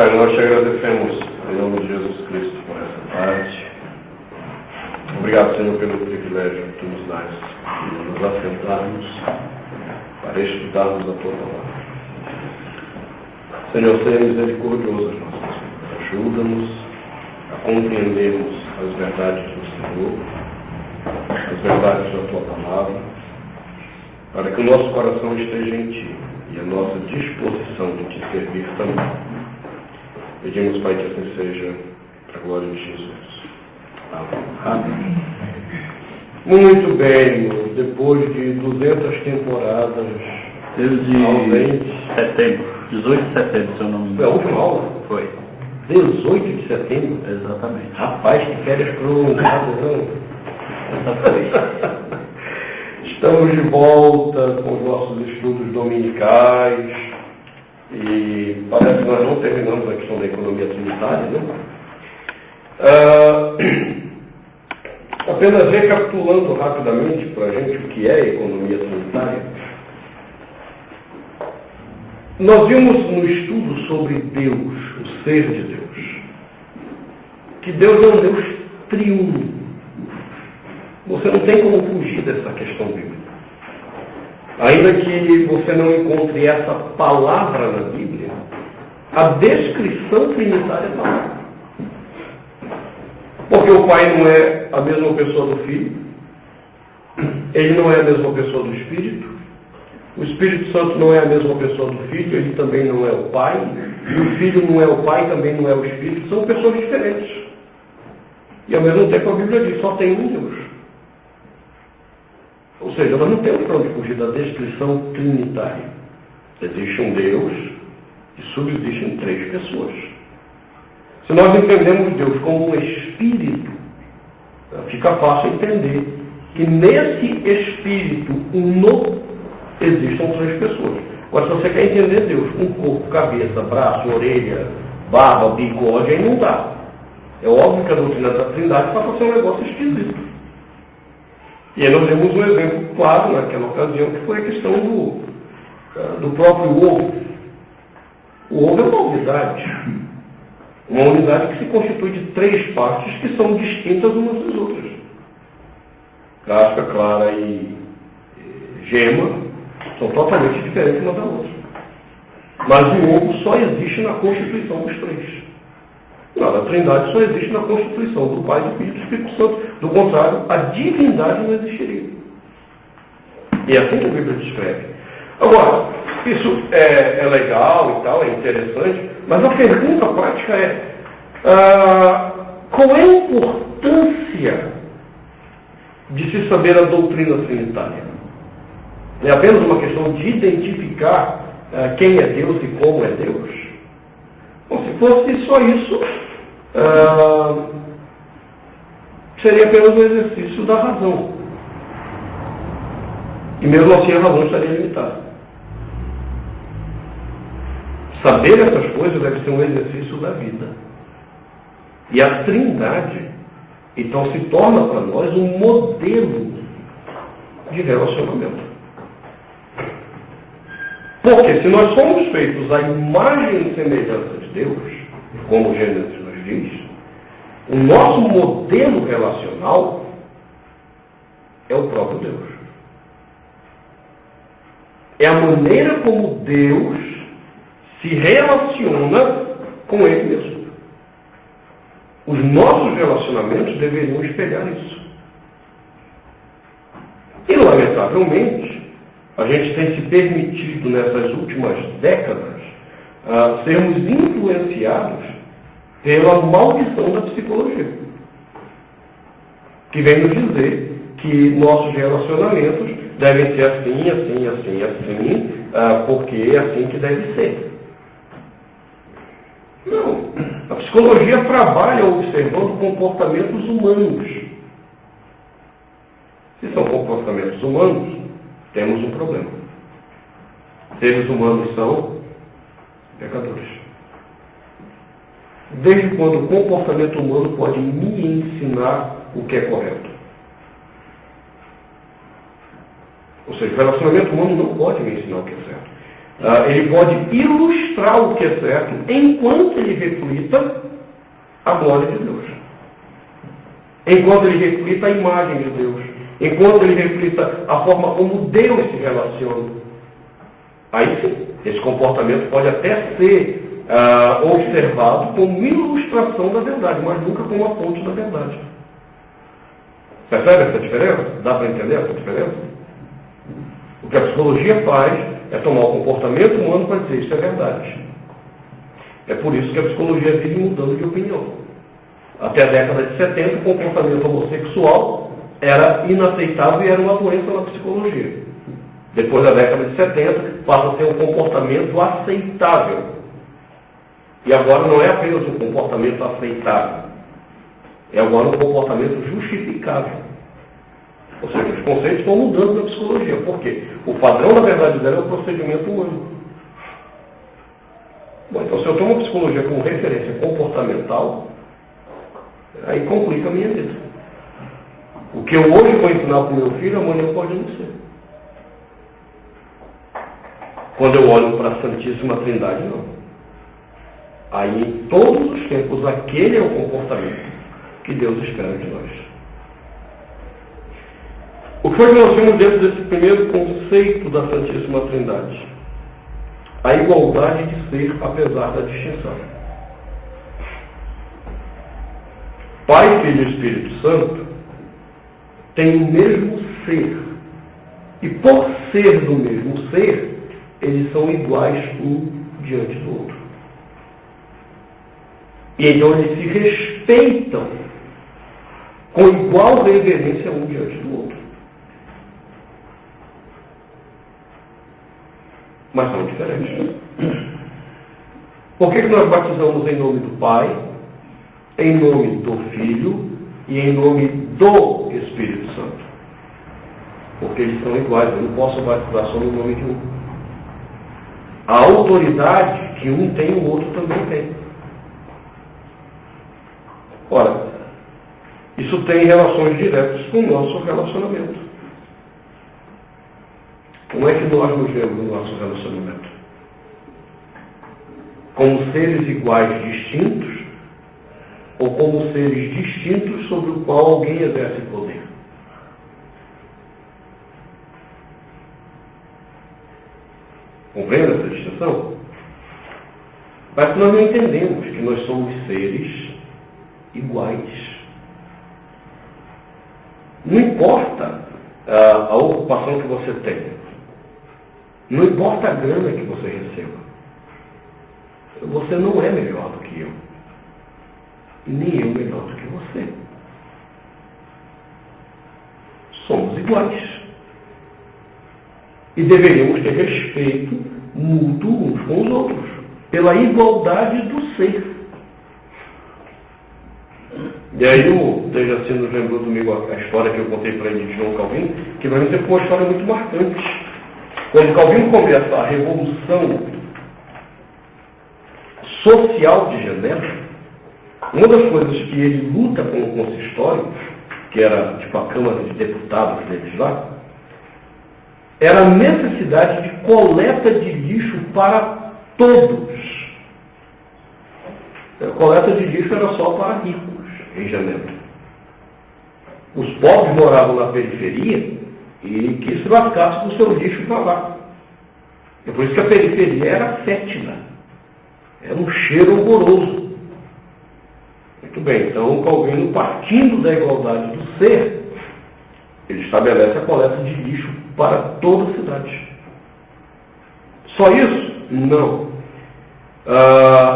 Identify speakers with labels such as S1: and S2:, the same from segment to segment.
S1: Pai, nós te agradecemos em nome de Jesus Cristo por essa tarde. Obrigado, Senhor, pelo privilégio que tu nos dás de nos assentarmos para estudarmos a tua palavra. Senhor, seja misericordioso às nossas vidas. Ajuda-nos a compreendermos as verdades do Senhor, as verdades da tua palavra, para que o nosso coração esteja em ti e a nossa disposição de te servir também. Pedimos, Pai, que assim seja, para a glória de Jesus. Amém. Muito bem, irmãos. Depois de 200 temporadas,
S2: Desde setembro, 18 de setembro, se eu não me
S1: foi a
S2: engano.
S1: última aula?
S2: Foi,
S1: 18 de setembro?
S2: exatamente.
S1: Rapaz, que férias prolongadas, não?
S2: Essa foi.
S1: Estamos de volta com os nossos estudos dominicais e parece que nós não terminamos a questão da economia trinitária, né? Apenas recapitulando rapidamente para a gente o que é a economia trinitária. Nós vimos no estudo sobre Deus, o ser de Deus, que Deus é um Deus triuno. Você não tem como fugir dessa questão bíblica. Ainda que você não encontre essa palavra na Bíblia, a descrição trinitária está lá. Porque o Pai não é a mesma pessoa do Filho, ele não é a mesma pessoa do Espírito, o Espírito Santo não é a mesma pessoa do Filho, ele também não é o Pai, e o Filho não é o Pai, também não é o Espírito, são pessoas diferentes. E ao mesmo tempo a Bíblia diz, só tem um Deus. Ou seja, nós não temos para onde fugir da descrição trinitária. Existe um Deus e subsistem três pessoas. Se nós entendemos Deus como um Espírito, fica fácil entender que nesse Espírito uno existem três pessoas. Agora, se você quer entender Deus com corpo, cabeça, braço, orelha, barba, bigode, aí não dá. É óbvio que a doutrina da Trindade passa a ser um negócio esquisito. E aí nós temos um exemplo claro naquela ocasião, que foi a questão do próprio ovo. O ovo é uma unidade que se constitui de três partes que são distintas umas das outras. Casca, clara e gema são totalmente diferentes uma da outra. Mas o ovo só existe na constituição dos três. Não, a Trindade só existe na constituição do Pai, do Filho e do Espírito Santo. Do contrário, a divindade não existiria. E é assim que a Bíblia descreve. Agora, isso é legal e tal, é interessante, mas a pergunta prática é, qual é a importância de se saber a doutrina trinitária? É apenas uma questão de identificar quem é Deus e como é Deus? Bom, se fosse só isso, seria apenas um exercício da razão. E mesmo assim a razão estaria limitada. Saber essas coisas deve ser um exercício da vida. E a Trindade, então, se torna para nós um modelo de relacionamento. Porque se nós somos feitos à imagem e semelhança de Deus, como o Gênesis nos diz, o nosso modelo relacional é o próprio Deus. É a maneira como Deus se relaciona com Ele mesmo. Os nossos relacionamentos deveriam espelhar isso. E, lamentavelmente, a gente tem se permitido, nessas últimas décadas, sermos influenciados pela maldição da psicologia, que vem nos dizer que nossos relacionamentos devem ser assim, assim, assim, assim, porque é assim que deve ser. Não. A psicologia trabalha observando comportamentos humanos. Se são comportamentos humanos, temos um problema. Seres humanos são pecadores. Desde quando o comportamento humano pode me ensinar o que é correto? Ou seja, o relacionamento humano não pode me ensinar o que é certo. Ele pode ilustrar o que é certo enquanto ele reflita a glória de Deus. Enquanto ele reflita a imagem de Deus. Enquanto ele reflita a forma como Deus se relaciona. Aí sim, esse comportamento pode até ser observado como ilustração da verdade, mas nunca como a fonte da verdade. Percebe essa diferença? Dá para entender essa diferença? O que a psicologia faz é tomar o comportamento humano para dizer isso é verdade. É por isso que a psicologia vive mudando de opinião. Até a década de 70, o comportamento homossexual era inaceitável e era uma doença na psicologia. Depois da década de 70, passa a ser um comportamento aceitável. E agora não é apenas um comportamento aceitável. É agora um comportamento justificável. Ou seja, os conceitos estão mudando na psicologia. Por quê? O padrão da verdade dela é o procedimento humano. Bom, então se eu tomo a psicologia como referência comportamental, aí complica a minha vida. O que eu hoje vou ensinar para o meu filho, amanhã pode não ser. Quando eu olho para a Santíssima Trindade, não. Aí, em todos os tempos, aquele é o comportamento que Deus espera de nós. O que foi que nós vimos dentro desse primeiro conceito da Santíssima Trindade? A igualdade de ser, apesar da distinção. Pai, Filho e Espírito Santo têm o mesmo ser. E por ser do mesmo ser, eles são iguais um diante do outro. E então eles se respeitam com igual reverência um diante do outro. Mas são diferentes. Por que nós batizamos em nome do Pai, em nome do Filho e em nome do Espírito Santo? Porque eles são iguais, eu não posso batizar só no nome de um. A autoridade que um tem, o outro também tem. Ora, isso tem relações diretas com o nosso relacionamento. Como é que nós nos vemos no nosso relacionamento? Como seres iguais distintos ou como seres distintos sobre o qual alguém exerce poder? Compreende essa distinção? Mas nós não entendemos que nós somos seres iguais. Não importa a ocupação que você tenha. Não importa a grana que você receba. Você não é melhor do que eu. E nem eu melhor do que você. Somos iguais. E deveríamos ter respeito mútuo uns com os outros. Pela igualdade do ser. E aí o Dejaci nos lembrou domingo a história que eu contei para ele de João Calvino, que vai ser uma história muito marcante. Quando Calvino começa a revolução social de Genebra, uma das coisas que ele luta com o consistório, que era tipo a Câmara de Deputados deles lá, era a necessidade de coleta de lixo para todos. A coleta de lixo era só para ricos em Genebra. Os pobres moravam na periferia e que se lascasse com o seu lixo para lá. É por isso que a periferia era fétida. Era um cheiro horroroso. Muito bem, então Calvino, partindo da igualdade do ser, ele estabelece a coleta de lixo para toda a cidade. Só isso? Não.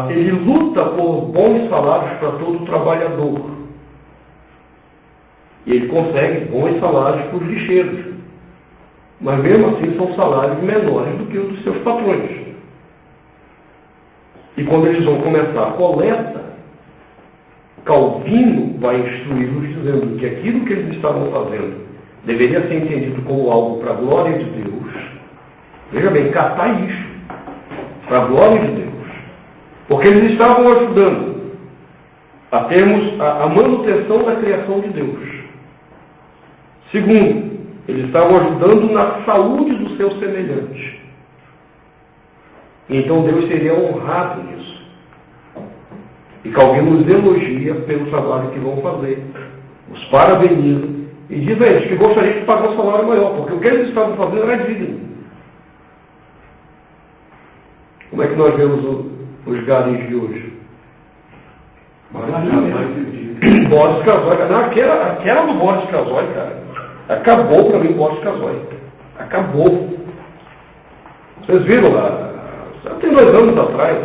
S1: Ele luta por bons salários para todo trabalhador. E ele consegue bons salários para os lixeiros. Mas mesmo assim são salários menores do que os dos seus patrões. E quando eles vão começar a coleta, Calvino vai instruí-los dizendo que aquilo que eles estavam fazendo deveria ser entendido como algo para a glória de Deus. Veja bem, catar lixo para a glória de Deus. Porque eles estavam ajudando a termos a manutenção da criação de Deus. Segundo, eles estavam ajudando na saúde do seu semelhante. Então Deus seria honrado nisso. E Calvino nos elogia pelo trabalho que vão fazer. Os parabeniza e diz a eles que gostaria de pagar um salário maior, porque o que eles estavam fazendo era digno. Como é que nós vemos os garis de hoje? Boris Casoy, aquela do Boris Casoy, cara, acabou para mim o Boris Casoy. Acabou. Vocês viram lá, tem 2 anos atrás,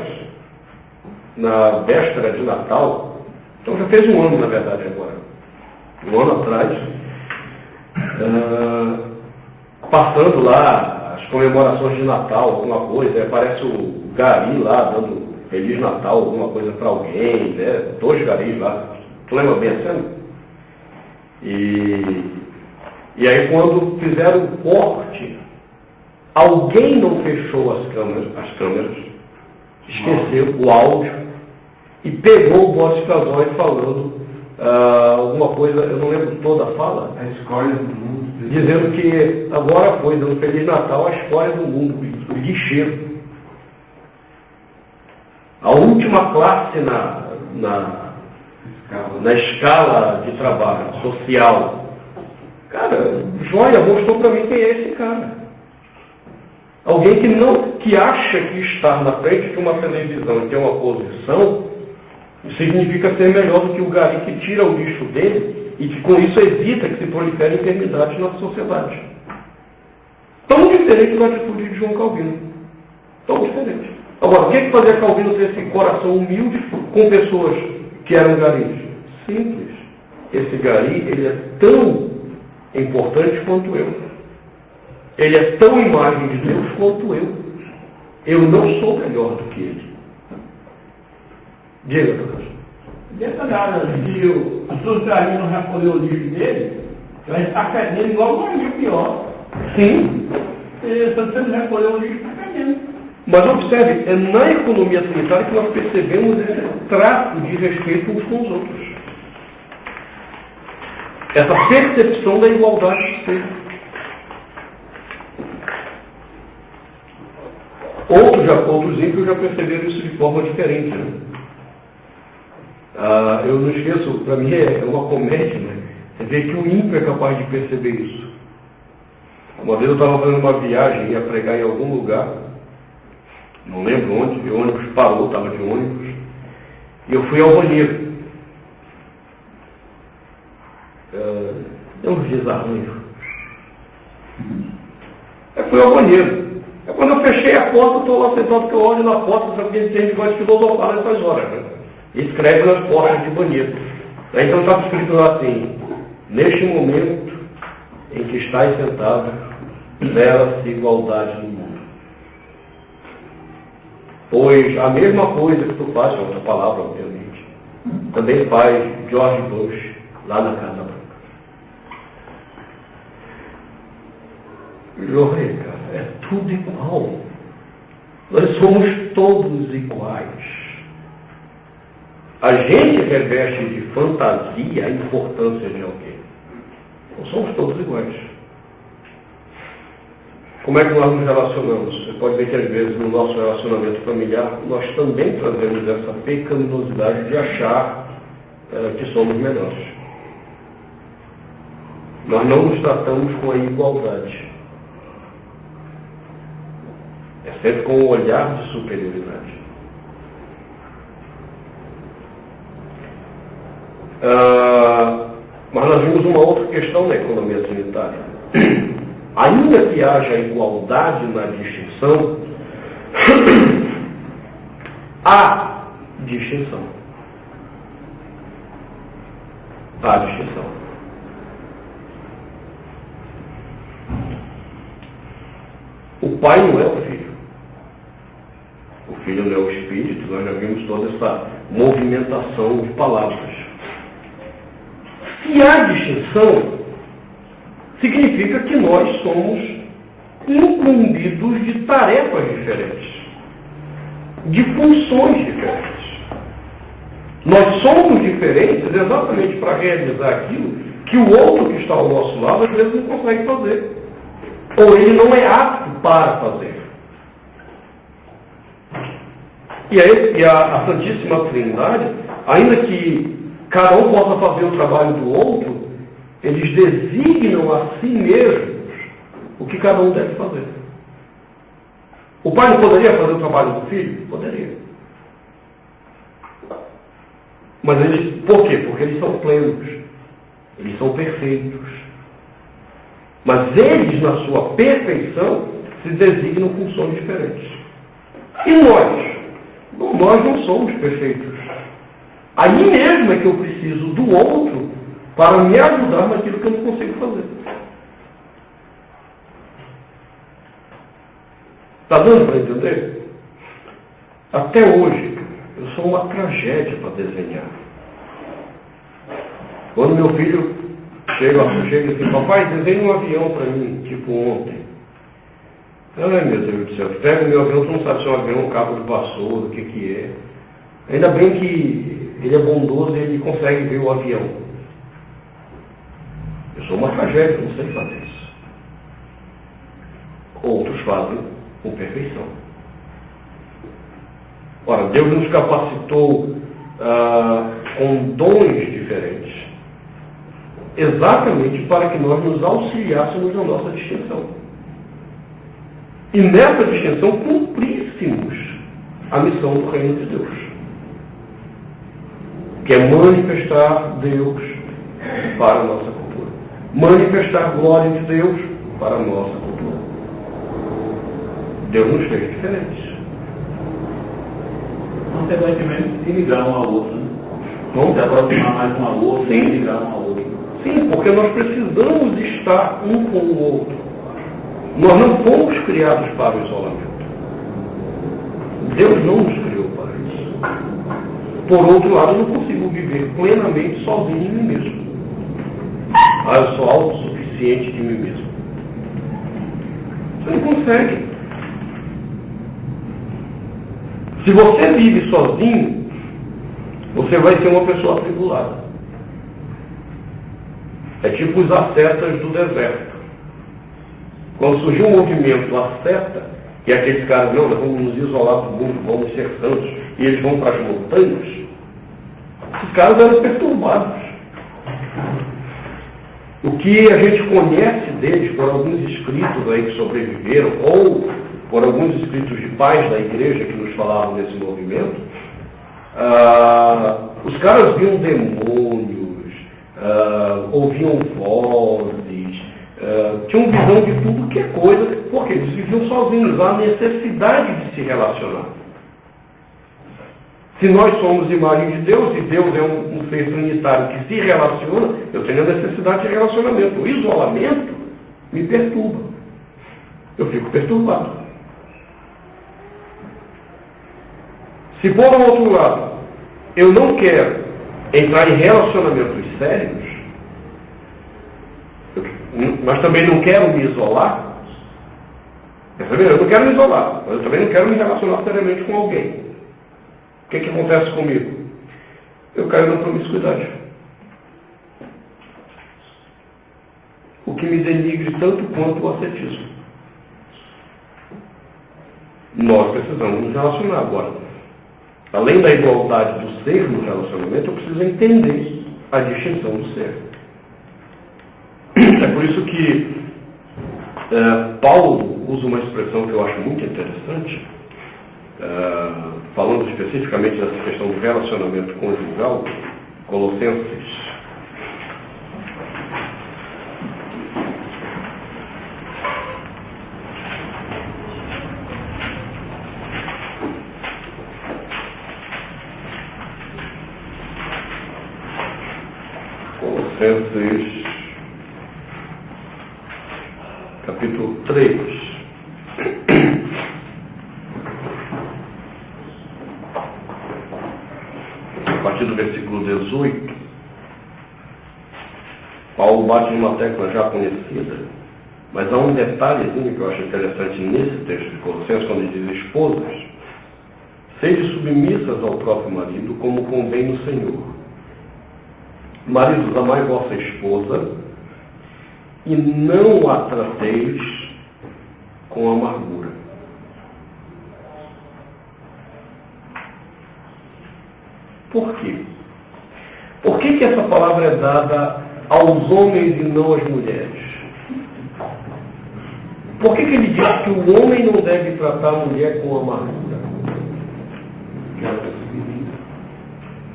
S1: na véspera de Natal, então já fez 1 ano, na verdade, agora. 1 ano atrás, passando lá as comemorações de Natal, alguma coisa, aparece o gari lá dando Feliz Natal, alguma coisa para alguém, né? 2 garis lá. Tu lembra bem a cena? E aí quando fizeram o corte, alguém não fechou as câmeras, esqueceu o áudio e pegou o Boris Casoy falando alguma coisa, eu não lembro toda a fala.
S3: A escolha do mundo.
S1: Dizendo que agora foi, dando Feliz Natal, a escolha do mundo, o lixeiro. A última classe na escala de trabalho social. Cara, Joia mostrou para mim quem é esse cara. Alguém que acha que estar na frente de uma televisão e ter uma posição significa ser melhor do que o gari que tira o lixo dele e que com isso evita que se proliferem enfermidades na sociedade. Tão diferente da atitude de João Calvino. Tão diferente. Agora, o que fazia Calvino ter esse coração humilde com pessoas que eram garis? Simples. Esse gari, ele é tão importante quanto eu. Ele é tão imagem de Deus quanto eu. Eu não sou melhor do que ele. Diga, professor.
S3: Dessa nada de a sociedade não recolher o lixo dele, vai estar perdendo igual o amigo pior.
S1: Sim.
S3: Se você não recolher o lixo, está perdendo.
S1: Mas observe, é na economia sanitária que nós percebemos esse trato de respeito uns com os outros. Essa percepção da igualdade de ser. Outros ímpios já perceberam isso de forma diferente. Né? Eu não esqueço, para mim é uma comédia, né? Você vê que o ímpio é capaz de perceber isso. Uma vez eu estava fazendo uma viagem, ia pregar em algum lugar, não lembro onde, o ônibus parou, estava de ônibus, e eu fui ao banheiro. Deu uns desarranjos. Eu fui ao banheiro. Quando eu fechei a porta, eu estou lá sentado, que eu olho na porta, sabe que ele tem negócio de filosofar nessas horas, né? E escreve nas portas de banheiro. Aí então estava escrito lá assim: neste momento em que estás sentado, revela-se igualdade no mundo. Pois a mesma coisa que tu faz, outra palavra, obviamente, também faz George Bush lá na Casa Branca. Jorge, cara, é tudo igual. Nós somos todos iguais. A gente reveste de fantasia a importância de alguém. Não somos todos iguais. Como é que nós nos relacionamos? Você pode ver que às vezes no nosso relacionamento familiar nós também trazemos essa pecaminosidade de achar que somos melhores. Nós não nos tratamos com a igualdade. É sempre com um olhar de superioridade. Mas nós vimos uma outra questão na economia sanitária. Ainda que haja igualdade na distinção, há distinção. Há distinção. O pai não é o filho. O filho não é o espírito. Nós já vimos toda essa movimentação de palavras. Se há distinção, significa que nós somos incumbidos de tarefas diferentes, de funções diferentes. Nós somos diferentes exatamente para realizar aquilo que o outro que está ao nosso lado às vezes não consegue fazer, ou ele não é apto para fazer. E a Santíssima Trindade, ainda que cada um possa fazer o trabalho do outro, eles designam a si mesmos o que cada um deve fazer. O pai não poderia fazer o trabalho do filho? Poderia. Mas eles, por quê? Porque eles são plenos, eles são perfeitos. Mas eles, na sua perfeição, se designam funções diferentes. E nós? Nós não somos perfeitos. Aí mesmo é que eu preciso do outro para me ajudar naquilo que eu não consigo fazer. Está dando para entender? Até hoje, eu sou uma tragédia para desenhar. Quando meu filho chega assim, papai, desenha um avião para mim, tipo ontem. Ai, meu Deus do céu, pega o meu avião, tu não sabe se é um avião, um cabo de vassoura, o que é. Ainda bem que ele é bondoso e ele consegue ver o avião. Eu sou uma tragédia, não sei fazer isso. Outros fazem com perfeição. Ora, Deus nos capacitou com dons diferentes, exatamente para que nós nos auxiliássemos na nossa distinção. E nessa distinção cumpríssemos a missão do reino de Deus, que é manifestar Deus para a nossa cultura. Manifestar a glória de Deus para a nossa cultura. Deus nos fez diferentes.
S2: Consequentemente, se ligar um ao outro, né?
S1: Vamos
S2: se aproximar mais um ao outro,
S1: Sim.
S2: se ligar um ao outro.
S1: Sim, porque nós precisamos estar um com o outro. Nós não fomos criados para o isolamento. Deus não nos criou para isso. Por outro lado, eu não consigo viver plenamente sozinho em mim mesmo. Eu sou autossuficiente de mim mesmo. Você não consegue. Se você vive sozinho, você vai ser uma pessoa atribulada. É tipo os ascetas do deserto. Quando surgiu um movimento asceta, que é aqueles caras, não, nós vamos nos isolar do mundo, vamos ser santos, e eles vão para as montanhas, esses caras eram perturbados. O que a gente conhece deles por alguns escritos aí que sobreviveram, ou por alguns escritos de pais da igreja que nos falavam desse movimento, os caras viam demônios, ouviam vozes, tinham visão de tudo que é coisa, porque eles viviam sozinhos, há necessidade de se relacionar. Se nós somos imagem de Deus, e Deus é um ser trinitário que se relaciona, eu tenho a necessidade de relacionamento. O isolamento me perturba. Eu fico perturbado. Se por outro lado, eu não quero entrar em relacionamentos sérios, mas também não quero me isolar, eu não quero me isolar, mas eu também não quero me relacionar seriamente com alguém. O que acontece comigo? Eu caio na promiscuidade. O que me denigre tanto quanto o ascetismo. Nós precisamos nos relacionar agora. Além da igualdade do ser no relacionamento, eu preciso entender a distinção do ser. É por isso que Paulo usa uma expressão que eu acho muito interessante, falando especificamente dessa questão do relacionamento conjugal, Colossenses. Colossenses, capítulo 3. A partir do versículo 18, Paulo bate numa tecla já conhecida, mas há um detalhezinho que eu acho interessante nesse texto de Colossenses, quando ele diz: esposas, sede submissas ao próprio marido, como convém no Senhor. Maridos, amai vossa esposa e não a trateis com amargura. Por quê? Por que essa palavra é dada aos homens e não às mulheres? Por que ele diz que o homem não deve tratar a mulher com amargura?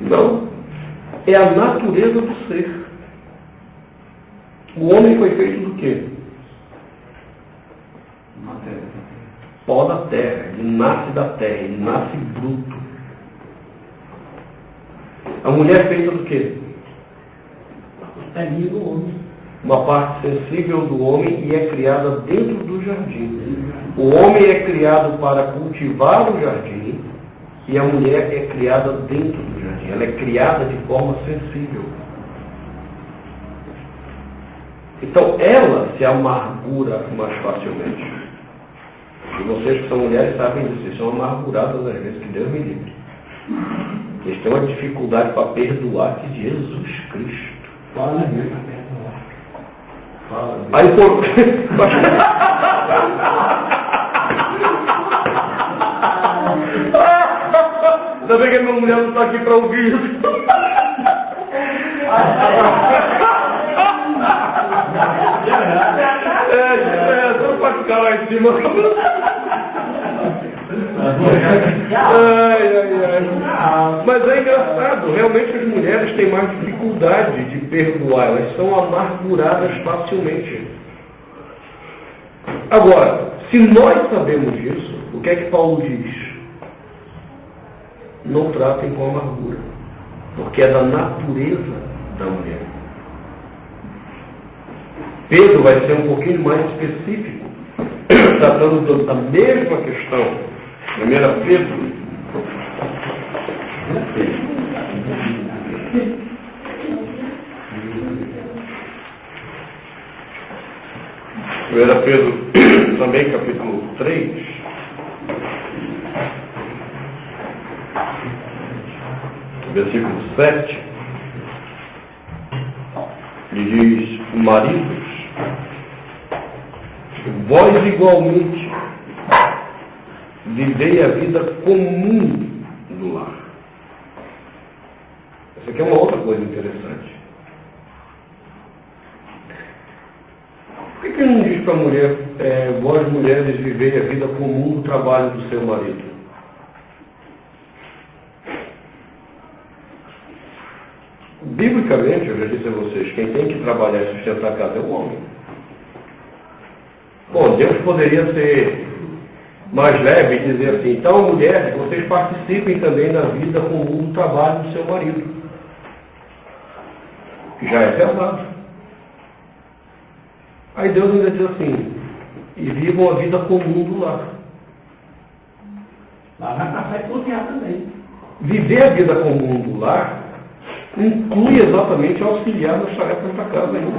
S1: Não. É a natureza do ser. O homem foi feito do quê? Pó da terra. Ele nasce da terra. Ele nasce bruto. A mulher é feita do quê?
S3: Do homem.
S1: Uma parte sensível do homem e é criada dentro do jardim. O homem é criado para cultivar o jardim e a mulher é criada dentro do jardim. Ela é criada de forma sensível. Então ela se amargura mais facilmente. E vocês que são mulheres sabem disso. Eles são amarguradas às vezes, que Deus me livre. Eles têm uma dificuldade para perdoar que Jesus Cristo.
S3: Fala mesmo para perdoar.
S1: Aí por... Ainda bem que a minha mulher não está aqui para ouvir isso. Só para ficar lá em cima. Mas é engraçado, realmente as mulheres têm mais dificuldade de perdoar, elas são amarguradas facilmente. Agora, se nós sabemos disso, o que é que Paulo diz? Não tratem com amargura, porque é da natureza da mulher. Pedro vai ser um pouquinho mais específico, tratando da mesma questão. 1 Pedro. 1 Pedro, também capítulo 3. Versículo 7. Ele diz: maridos, vós igualmente vivei a vida comum do lar. Essa aqui é uma outra coisa interessante. Por que ele não diz para a mulher, vós mulheres vivei a vida comum do trabalho do seu marido? Biblicamente, eu já disse a vocês, quem tem que trabalhar e sustentar a casa é o homem. Bom, Deus poderia ser mais leve e dizer assim, então mulheres, vocês participem também da vida comum do trabalho do seu marido. Que já é pesado. Aí Deus ainda diz assim, e vivam a vida comum do lar.
S3: Lá na café e cozinhar também.
S1: Viver a vida comum do lar inclui exatamente auxiliar nas tarefas da casa ainda.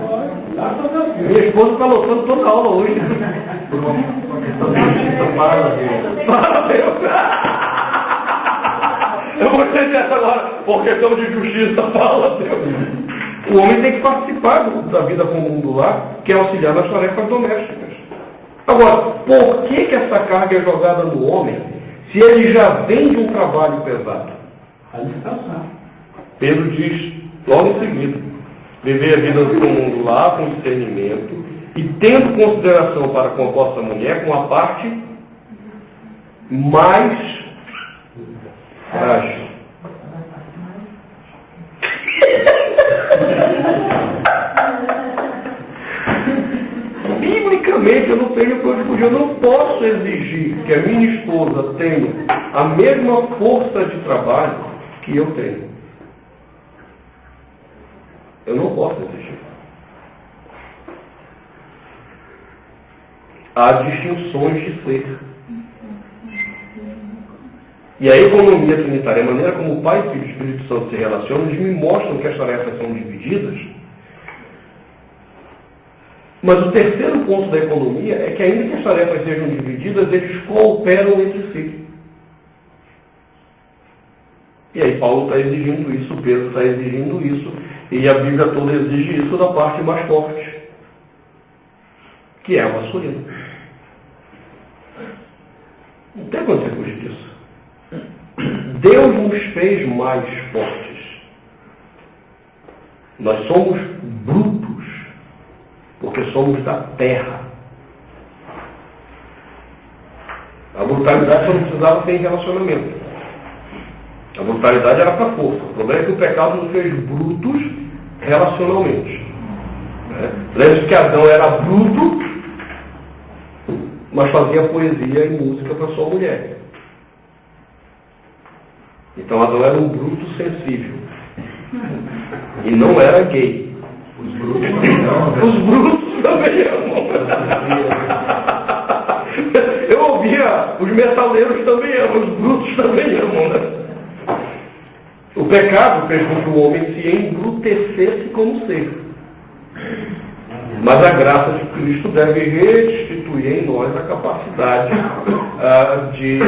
S1: Minha esposa está lotando toda a aula hoje. Por uma questão de justiça para Deus. Eu vou dizer essa agora, por questão de justiça, fala Deus. O homem tem que participar da vida comum do lar, que é auxiliar nas tarefas domésticas. Agora, por que essa carga é jogada no homem, se ele já vem de um trabalho pesado?
S3: A descansar.
S1: Pedro diz, logo em seguida, viver a vida comum do lar com discernimento e tendo consideração para com a vossa mulher com a parte mais frágil. Biblicamente eu não tenho para onde fugir, eu não posso exigir que a minha esposa tenha a mesma força de trabalho que eu tenho. Eu não posso exigir. Há distinções de ser. E a economia trinitária, a maneira como o Pai, Filho e Espírito Santo se relacionam, eles me mostram que as tarefas são divididas. Mas o terceiro ponto da economia é que ainda que as tarefas sejam divididas, eles cooperam entre si. E aí Paulo está exigindo isso, Pedro está exigindo isso, e a Bíblia toda exige isso da parte mais forte, que é a masculina. Não tem como você fugir disso. Deus nos fez mais fortes. Nós somos brutos, porque somos da terra. A brutalidade só não precisava ter em relacionamento. A brutalidade era para força. O problema é que o pecado nos fez brutos relacionalmente. Lembre-se que Adão era bruto, mas fazia poesia e música para sua mulher. Então Adão era um bruto sensível. E não era gay. Os brutos também amam. Eu ouvia, os metaleiros também amam, os brutos também amam, né? O pecado fez com que o homem se embrutecesse como ser. Mas a graça de Cristo deve restituir em nós a capacidade de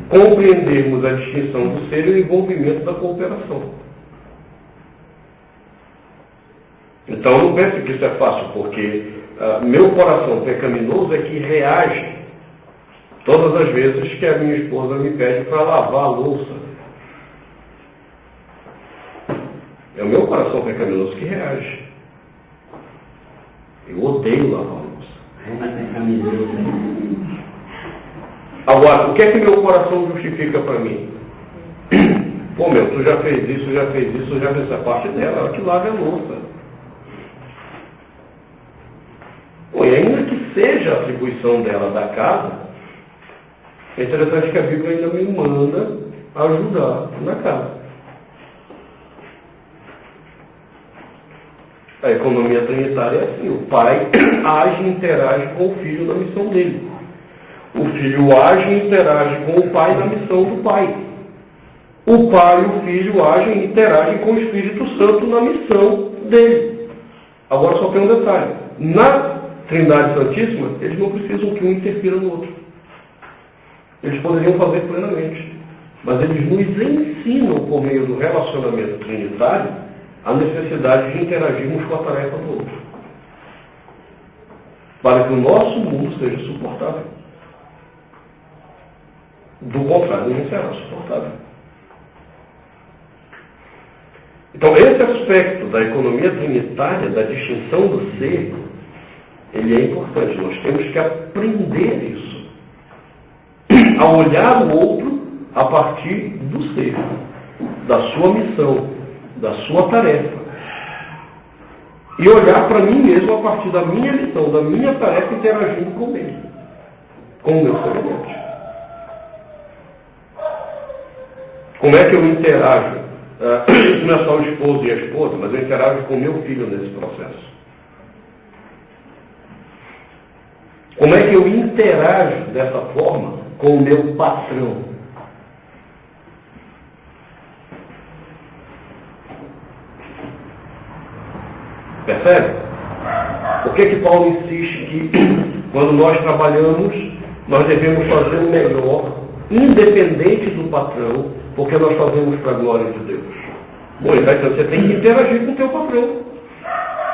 S1: compreendermos a distinção do ser e o envolvimento da cooperação. Então não pense que isso é fácil, porque meu coração pecaminoso é que reage todas as vezes que a minha esposa me pede para lavar a louça. É o meu coração pecaminoso que reage. Eu odeio lavar a louça. Agora, o que é que meu coração justifica para mim? Pô, tu já fez isso, já fez essa parte dela, ela que lava a louça. Pô, e ainda que seja a atribuição dela da casa, é interessante que a Bíblia ainda me manda ajudar na casa. A economia trinitária é assim, o pai age e interage com o filho na missão dele. O filho age e interage com o pai na missão do pai. O pai e o filho agem e interagem com o Espírito Santo na missão dele. Agora só tem um detalhe. Na Trindade Santíssima, eles não precisam que um interfira no outro. Eles poderiam fazer plenamente. Mas eles nos ensinam, por meio do relacionamento trinitário, a necessidade de interagirmos com a tarefa do outro. Para que o nosso mundo seja suportável. Do contrário, não será suportável. Então, esse aspecto da economia trinitária, da distinção do ser, ele é importante. Nós temos que aprender isso. A olhar o outro a partir do ser, da sua missão, da sua tarefa. E olhar para mim mesmo a partir da minha missão, da minha tarefa, interagindo com ele, com o meu semelhante. Como é que eu interajo? Isso não é só o esposo e a esposa, mas eu interajo com o meu filho nesse processo. Como é que eu interajo dessa forma com o meu patrão? Percebe? Por que Paulo insiste que quando nós trabalhamos, nós devemos fazer o melhor, independente do patrão, porque nós fazemos para a glória de Deus? Bom, então você tem que interagir com o teu patrão.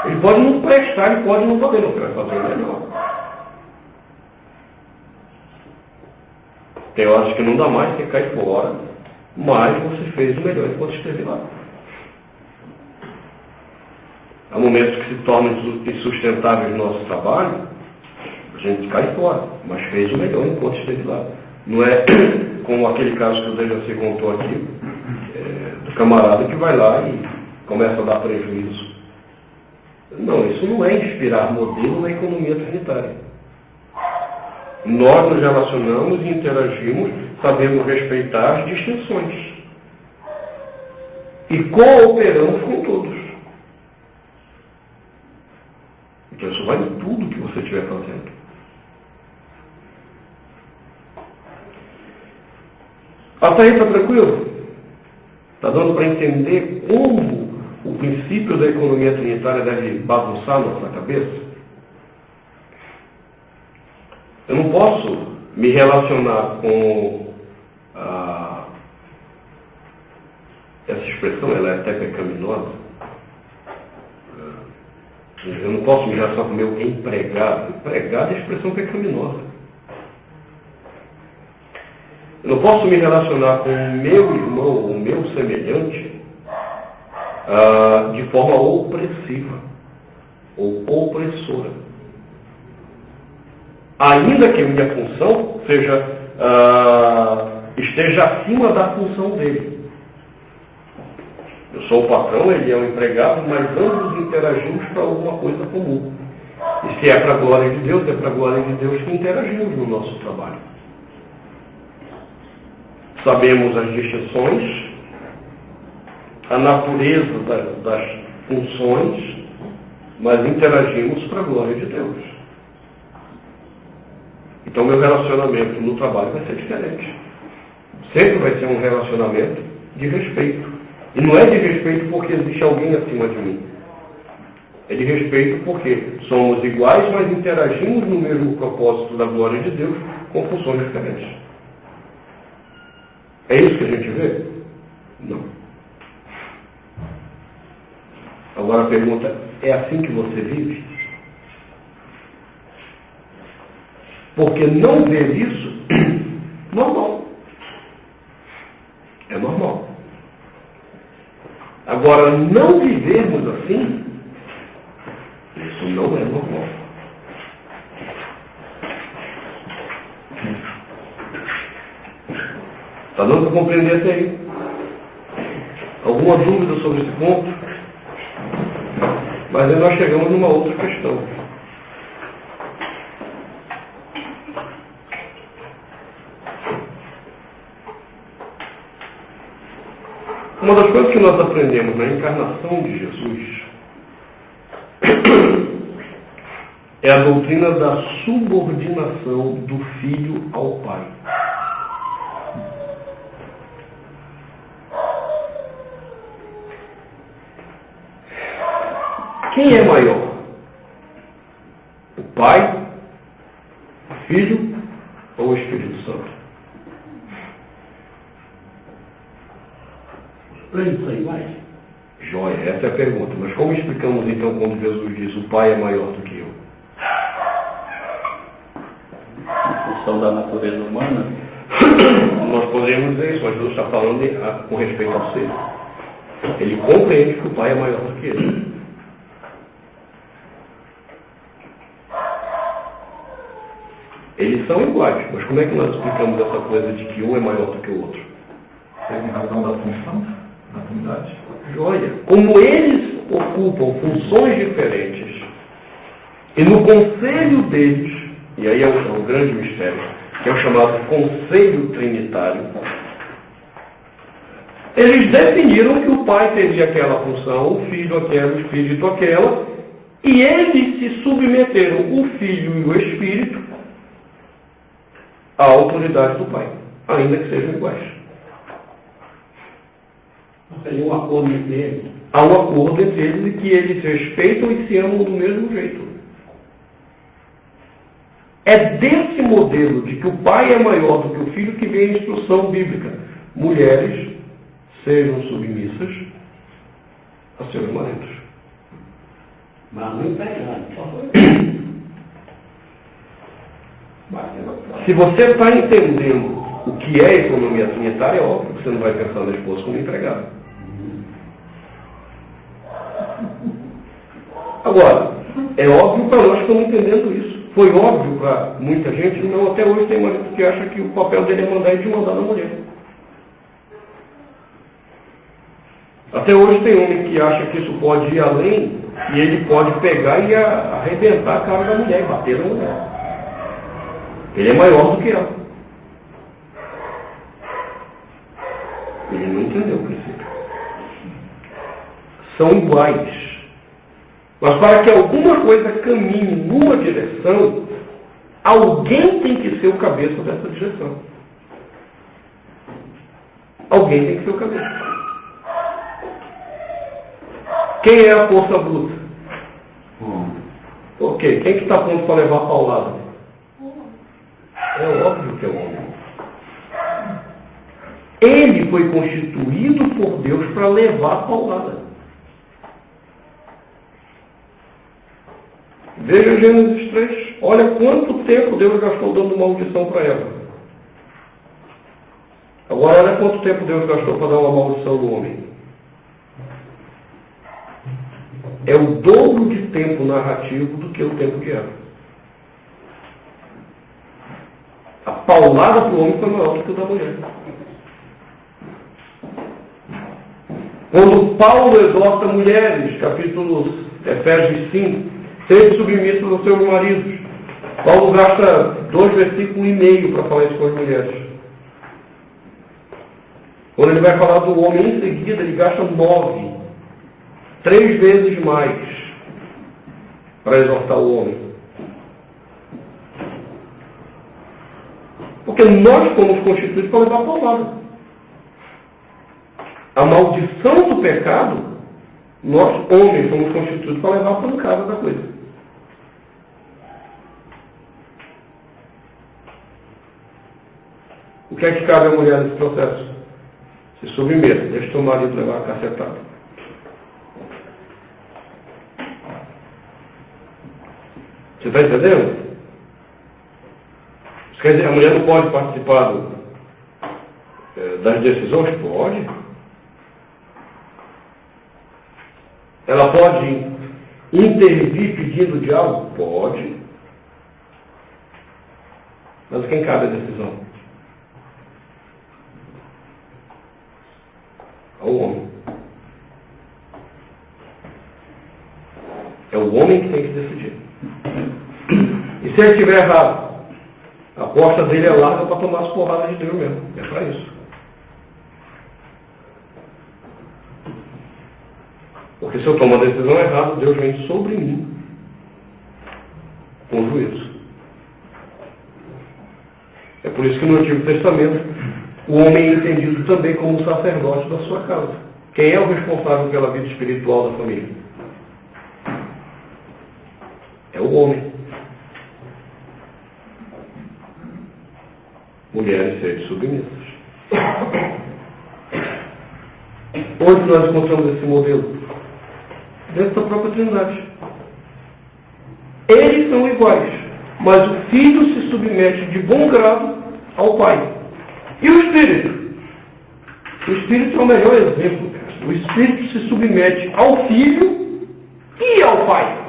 S1: Ele pode não prestar, ele pode não poder, você vai fazer o melhor. Tem horas que não dá mais, você cai fora, mas você fez o melhor enquanto esteve lá. Há momentos que se tornam insustentáveis no nosso trabalho, a gente cai fora, mas fez o melhor enquanto esteve lá. Não é como aquele caso que o Zé já se contou aqui, do camarada que vai lá e começa a dar prejuízo. Não, isso não é inspirar modelo na economia trinitária. Nós nos relacionamos e interagimos, sabemos respeitar as distinções. E cooperamos com todos. Então isso vai em tudo que você estiver fazendo. Até aí está tranquilo? Está dando para entender como o princípio da economia trinitária deve bagunçar na nossa cabeça? Eu não posso me relacionar com essa expressão, ela é até pecaminosa. Eu não posso me relacionar com o meu empregado. Empregado é expressão pecaminosa. Eu não posso me relacionar com o meu irmão ou o meu semelhante de forma opressiva ou opressora. Ainda que a minha função esteja acima da função dele. Eu sou o patrão, ele é o empregado, mas ambos interagimos para alguma coisa comum. E se é para a glória de Deus, é para a glória de Deus que interagimos no nosso trabalho. Sabemos as distinções, a natureza das funções, mas interagimos para a glória de Deus. Então, meu relacionamento no trabalho vai ser diferente. Sempre vai ser um relacionamento de respeito. E não é de respeito porque existe alguém acima de mim. É de respeito porque somos iguais, mas interagimos no mesmo propósito da glória de Deus com funções diferentes. É isso que a gente vê? Não. Agora a pergunta, é assim que você vive? Porque não ver isso, normal. É normal. Agora, não vivermos assim, isso não é normal. Está dando para compreender até aí? Alguma dúvida sobre esse ponto? Mas aí nós chegamos numa outra questão. Uma das coisas que nós aprendemos na encarnação de Jesus é a doutrina da subordinação do Filho ao Pai. Quem é maior? O Pai, o Filho ou o Espírito Santo?
S3: Eles são iguais?
S1: Joia, essa é a pergunta. Mas como explicamos então quando Jesus diz o Pai é maior do que eu?
S2: Em função da natureza humana,
S1: Nós podemos dizer isso, mas Jesus está falando com respeito ao ser. Ele compreende que o Pai é maior do que ele. Eles são iguais, mas como é que nós explicamos essa coisa de que um é maior do que o outro?
S3: Tem razão da função, da unidade.
S1: Joia. Como eles ocupam funções diferentes, e no conselho deles, e aí é o grande mistério, que é o chamado conselho trinitário, eles definiram que o Pai teria aquela função, o Filho aquela, o Espírito aquela, e eles se submeteram, o Filho e o Espírito, à autoridade do Pai, ainda que sejam iguais.
S3: Tem um acordo entre eles.
S1: Há um acordo entre eles e que eles respeitam e se amam do mesmo jeito. É desse modelo de que o pai é maior do que o filho que vem a instrução bíblica. Mulheres sejam submissas a seus maridos.
S3: Mas não empregado, só foi.
S1: Se você está entendendo o que é economia trinitária, é óbvio que você não vai pensar na esposa como empregado. Agora, é óbvio para nós que estamos entendendo isso. Foi óbvio para muita gente, não, até hoje tem marido que acha que o papel dele é mandar e desmandar na mulher. Até hoje tem homem que acha que isso pode ir além e ele pode pegar e arrebentar a cara da mulher e bater na mulher. Ele é maior do que ela. Ele não entendeu o princípio. São iguais. Mas para que alguma coisa caminhe numa direção, alguém tem que ser o cabeça dessa direção. Alguém tem que ser o cabeça. Quem é a força bruta? Ok, quem que está pronto para levar a paulada? É óbvio que é o homem. Ele foi constituído por Deus para levar a paulada. Veja Gênesis 3. Olha quanto tempo Deus gastou dando maldição para ela. Agora, olha quanto tempo Deus gastou para dar uma maldição do homem. É o dobro de tempo narrativo do que o tempo de Eva. A paulada para o homem foi maior do que o da mulher. Quando Paulo exorta mulheres, capítulo Efésios 5, sejam submissas aos seus maridos. Paulo gasta 2 versículos e meio para falar isso com as mulheres. Quando ele vai falar do homem em seguida, ele gasta 9. 3 vezes mais para exortar o homem. Porque nós fomos constituídos para levar a palavra. A maldição do pecado, nós, homens, fomos constituídos para levar a pancada da coisa. O que é que cabe à mulher nesse processo? Se submeta, deixa seu marido levar a cacetada. Você está entendendo? Isso quer dizer, a mulher não pode participar das decisões? Pode. Ela pode intervir pedindo diálogo? Pode. Mas a quem cabe a decisão? Ao homem. É o homem que tem que decidir. E se ele estiver errado, a porta dele é larga para tomar as porradas de Deus mesmo. É para isso. Porque se eu tomo a decisão errada, Deus vem sobre mim com juízo. É por isso que no Antigo Testamento o homem é entendido também como sacerdote da sua casa. Quem é o responsável pela vida espiritual da família? É o homem. Mulheres sejam submissas. Onde nós encontramos esse modelo? Dentro da própria Trindade. Eles são iguais, mas o Filho se submete de bom grado ao Pai. E o Espírito? O Espírito é o melhor exemplo. O Espírito se submete ao Filho e ao Pai.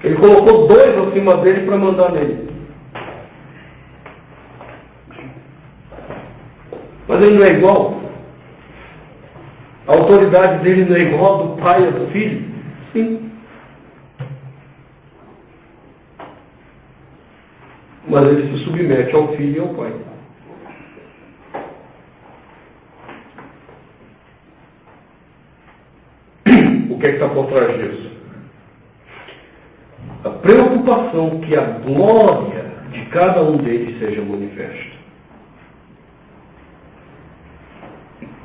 S1: Ele colocou 2 acima dele para mandar nele. Mas ele não é igual? A autoridade dele não é igual do pai e do filho? Sim. Mas ele se submete ao filho e ao pai. O que é que está por trás disso? A preocupação que a glória de cada um deles seja manifesta.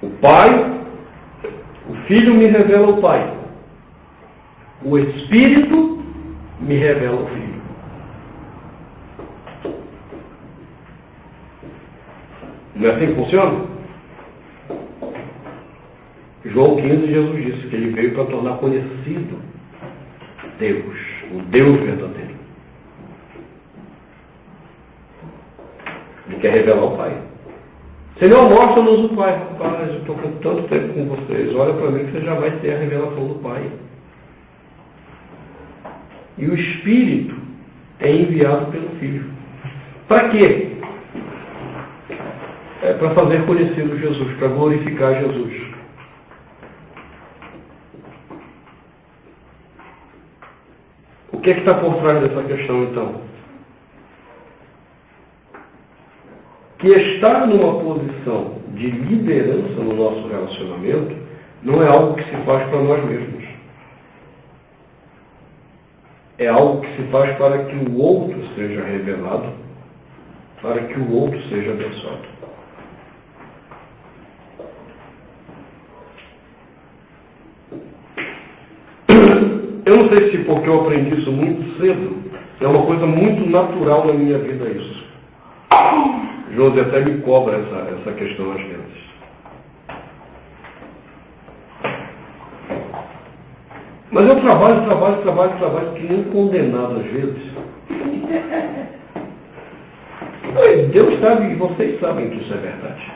S1: O Pai, o Filho me revela o Pai. O Espírito me revela o Filho. Não é assim que funciona? João 15, Jesus disse que ele veio para tornar conhecido Deus, o Deus verdadeiro. Ele quer revelar o Pai. Se ele não mostra, não usa o Pai. Rapaz, eu estou com tanto tempo com vocês. Olha para mim que você já vai ter a revelação do Pai. E o Espírito é enviado pelo Filho. Para quê? É para fazer conhecido Jesus, para glorificar Jesus. O que é que está por trás dessa questão, então? Que estar numa posição de liderança no nosso relacionamento não é algo que se faz para nós mesmos. É algo que se faz para que o outro seja revelado, para que o outro seja abençoado. Eu não sei se porque eu aprendi isso muito cedo, é uma coisa muito natural na minha vida isso. José até me cobra essa questão às vezes. Mas eu trabalho, que nem um condenado às vezes. Deus sabe e vocês sabem que isso é verdade.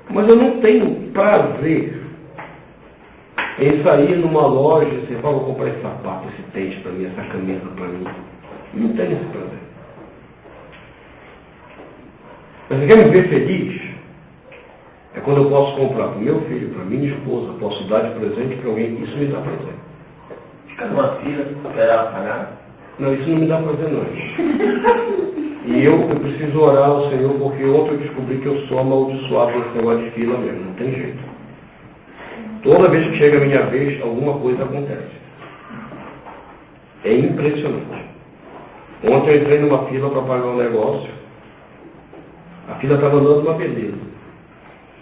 S1: Mas eu não tenho prazer em sair numa loja e dizer, vou comprar esse sapato, esse tênis para mim, essa camisa para mim. Não tenho esse prazer. Mas você quer me ver feliz? É quando eu posso comprar para o meu filho, para minha esposa, posso dar de presente para alguém, isso me dá prazer.
S3: Ficar numa fila, esperar pagar?
S1: Não, isso não me dá prazer não. E eu preciso orar ao Senhor, porque ontem eu descobri que eu sou amaldiçoado nesse negócio de fila mesmo, não tem jeito. Toda vez que chega a minha vez, alguma coisa acontece. É impressionante. Ontem eu entrei numa fila para pagar um negócio, a fila estava dando uma beleza.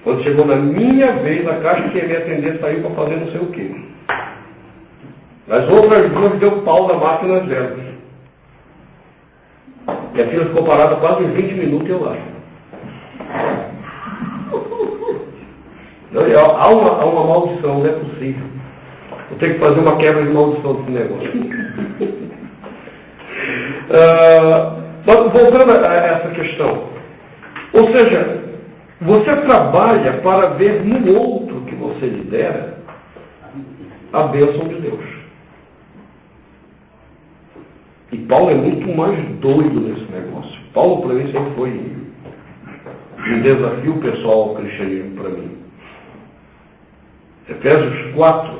S1: Quando chegou na minha vez, a caixa que ia me atender saiu para fazer não sei o quê. As outras duas deu pau na máquina delas. E a fila ficou parada quase uns 20 minutos e eu lá. Há uma maldição, não é possível. Eu tenho que fazer uma quebra de maldição desse negócio. Mas voltando a essa questão. Ou seja, você trabalha para ver no outro que você lidera a bênção de Deus. E Paulo é muito mais doido nesse negócio. Paulo, para mim, sempre foi um desafio pessoal ao cristianismo para mim. Efésios 4,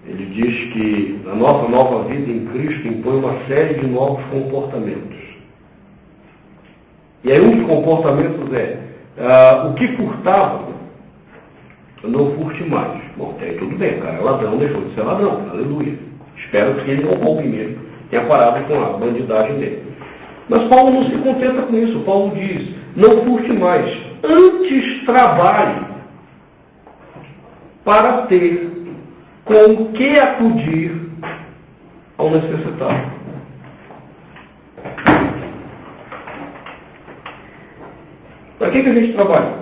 S1: ele diz que a nossa nova vida em Cristo impõe uma série de novos comportamentos. E aí um dos comportamentos é, o que furtava, não furte mais. Bom, até aí tudo bem, o cara é ladrão, deixou de ser ladrão, aleluia. Espero que ele não roube mesmo, tenha parado com a bandidagem dele. Mas Paulo não se contenta com isso. Paulo diz, não furte mais, antes trabalhe para ter com o que acudir ao necessitado. Para que a gente trabalha?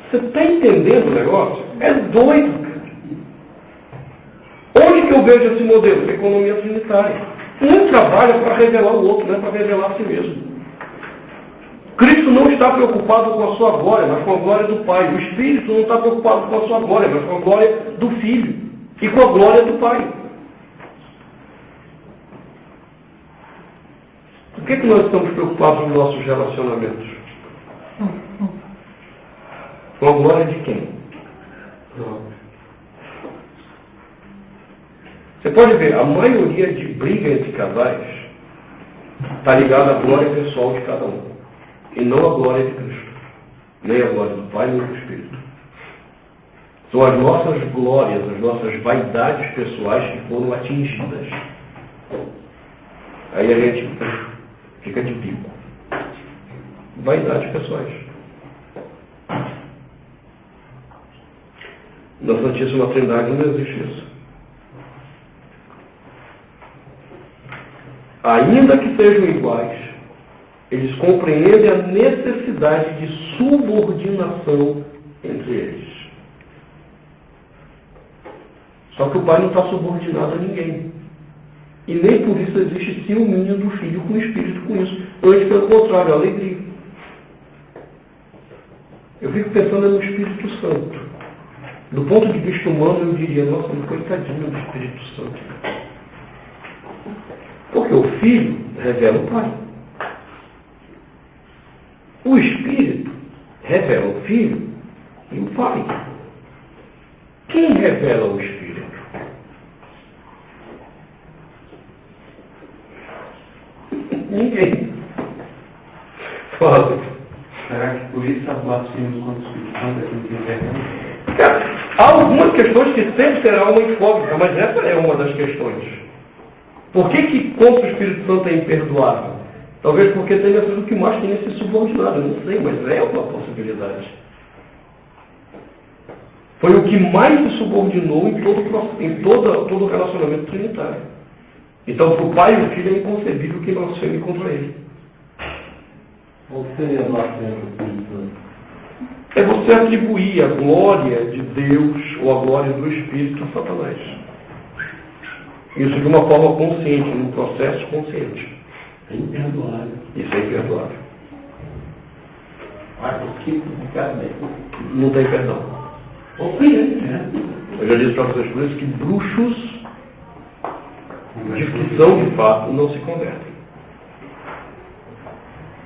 S1: Você está entendendo o negócio? É doido, cara. Onde que eu vejo esse modelo? De economia trinitária. Um trabalha para revelar o outro, não é para revelar a si mesmo. Cristo não está preocupado com a sua glória, mas com a glória do Pai. O Espírito não está preocupado com a sua glória, mas com a glória do Filho e com a glória do Pai. Por que nós estamos preocupados nos nossos relacionamentos? Com a glória de quem? Você pode ver, a maioria de briga entre casais está ligada à glória pessoal de cada um. E não à glória de Cristo. Nem a glória do Pai, nem do Espírito. São as nossas glórias, as nossas vaidades pessoais que foram atingidas. Aí a gente fica de bico. Vaidades pessoais. Na Santíssima Trindade não existe isso. Ainda que sejam iguais, eles compreendem a necessidade de subordinação entre eles. Só que o pai não está subordinado a ninguém. E nem por isso existe ciúminho do filho com o espírito com isso. Antes, pelo contrário, alegria. Eu fico pensando no Espírito Santo. Do ponto de vista humano, eu diria, nossa, coitadinho do Espírito Santo. Porque o filho revela o pai. O Espírito revela o Filho e o Pai. Quem revela o Espírito? Ninguém. Fala.
S3: Será que por isso blasfemos contra o Espírito Santo é quem tem vergonha?
S1: Cara, há algumas questões que sempre será uma incógnita, mas essa é uma das questões. Por que contra o Espírito Santo é imperdoável? Talvez porque tenha sido o que mais tenha se subordinado, eu não sei, mas é uma possibilidade. Foi o que mais se subordinou em todo o relacionamento trinitário. Então, para o pai e o filho é inconcebível que blasfeme contra ele.
S3: Você é blasfemo.
S1: É você atribuir a glória de Deus ou a glória do Espírito a Satanás. Isso de uma forma consciente, num processo consciente.
S3: É imperdoável.
S1: Isso é imperdoável.
S3: Mas o que ficar bem?
S1: Não tem perdão. Eu já disse para vocês por isso que bruxos de que são de fato não se convertem.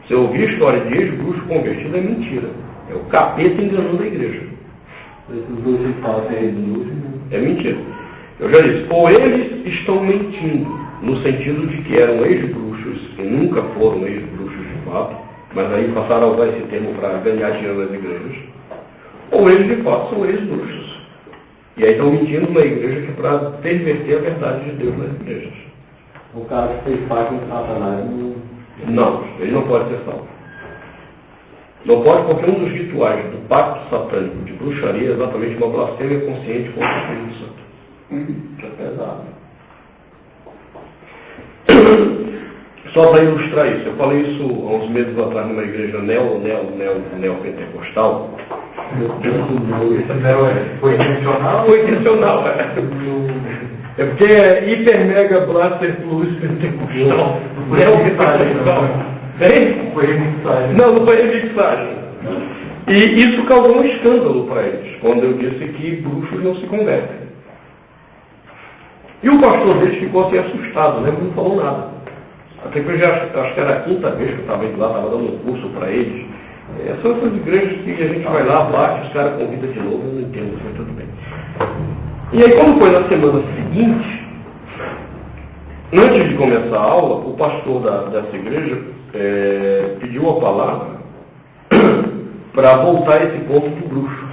S1: Se eu ouvir a história de ex-bruxo convertido, é mentira. É o capeta enganando a igreja.
S3: Esses bruxos que falam que é ex-bruxo,
S1: É mentira. Eu já disse, ou eles estão mentindo, no sentido de que eram ex-bruxos e nunca foram ex-bruxos de fato, mas aí passaram a usar esse termo para ganhar dinheiro nas igrejas, ou eles de fato são ex-bruxos. E aí estão mentindo na igreja que é para perverter a verdade de Deus nas igrejas.
S3: o cara que fez parte com Satanás
S1: Não, ele não pode ser salvo. Não pode porque um dos rituais do pacto satânico de bruxaria é exatamente uma blasfêmia consciente contra o Espírito Santo.
S3: Isso é pesado.
S1: Só para ilustrar isso, eu falei isso há uns meses atrás numa igreja neopentecostal.
S3: Foi intencional?
S1: Foi intencional, é porque é hiper mega blaster plus pentecostal. Neopentecostal. Hein?
S3: Foi remixagem.
S1: Não foi remixagem. E isso causou um escândalo para eles, quando eu disse que bruxos não se convertem. E o pastor deles ficou assim assustado, né? Não falou nada. Até que eu já acho que era a quinta vez que eu estava indo lá, estava dando um curso para eles. São essas igrejas que a gente vai lá, bate, os caras convidam de novo, eu não entendo, mas tudo bem. E aí, quando foi na semana seguinte, antes de começar a aula, o pastor dessa igreja pediu a palavra para voltar esse ponto do bruxo.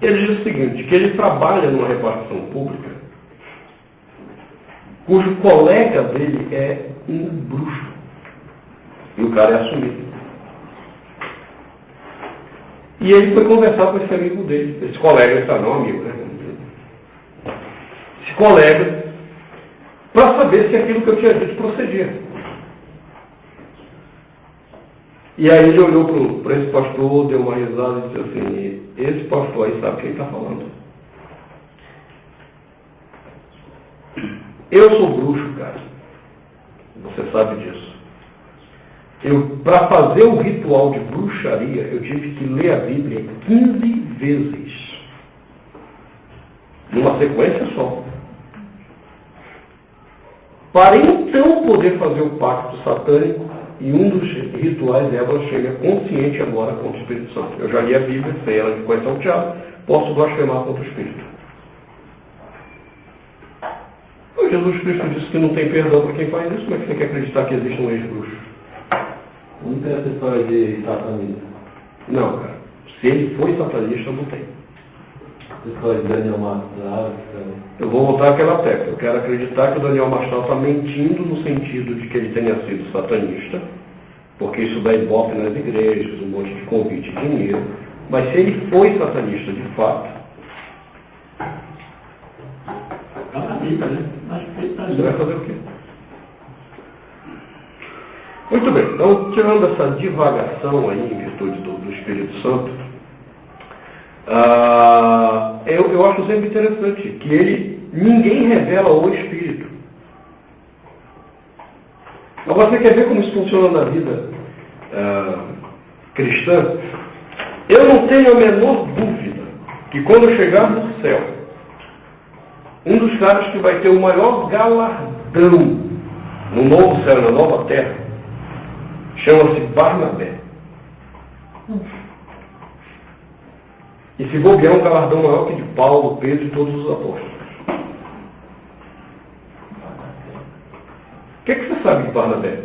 S1: Ele diz o seguinte, que ele trabalha numa repartição pública cujo colega dele é um bruxo. E o cara é assumido. E ele foi conversar com esse amigo dele, esse colega, esse não amigo, né? Esse colega, para saber se aquilo que eu tinha dito procedia. E aí ele olhou para esse pastor, deu uma risada e disse assim, esse pastor aí sabe o que ele está falando. Eu sou bruxo, cara. Você sabe disso. Para fazer o ritual de bruxaria, eu tive que ler a Bíblia 15 vezes. Numa sequência só. Para então poder fazer o pacto satânico, e um dos rituais é a blasfêmia consciente agora contra o Espírito Santo. Eu já li a Bíblia, sei ela de quais salteado, posso blasfemar contra o Espírito. Jesus Cristo disse que não tem perdão para quem faz isso, como é que você quer acreditar que existe um ex-bruxo?
S3: Não tem essa história de satanista.
S1: Não, cara. Se ele foi satanista, não tem.
S3: Essa história de Daniel Mastral.
S1: Eu vou voltar àquela tecla. Eu quero acreditar que o Daniel Mastral está mentindo no sentido de que ele tenha sido satanista, porque isso dá ibope nas igrejas, um monte de convite de dinheiro. Mas se ele foi satanista de fato,
S3: né?
S1: você vai fazer o quê? Muito bem, então tirando essa divagação aí em virtude do Espírito Santo, eu acho sempre interessante que ninguém revela o Espírito. Mas você quer ver como isso funciona na vida cristã? Eu não tenho a menor dúvida que quando eu chegar no céu, um dos caras que vai ter o maior galardão no novo céu e na nova terra chama-se Barnabé. E se bobear, um galardão maior que de Paulo, Pedro e todos os apóstolos. O que você sabe de Barnabé?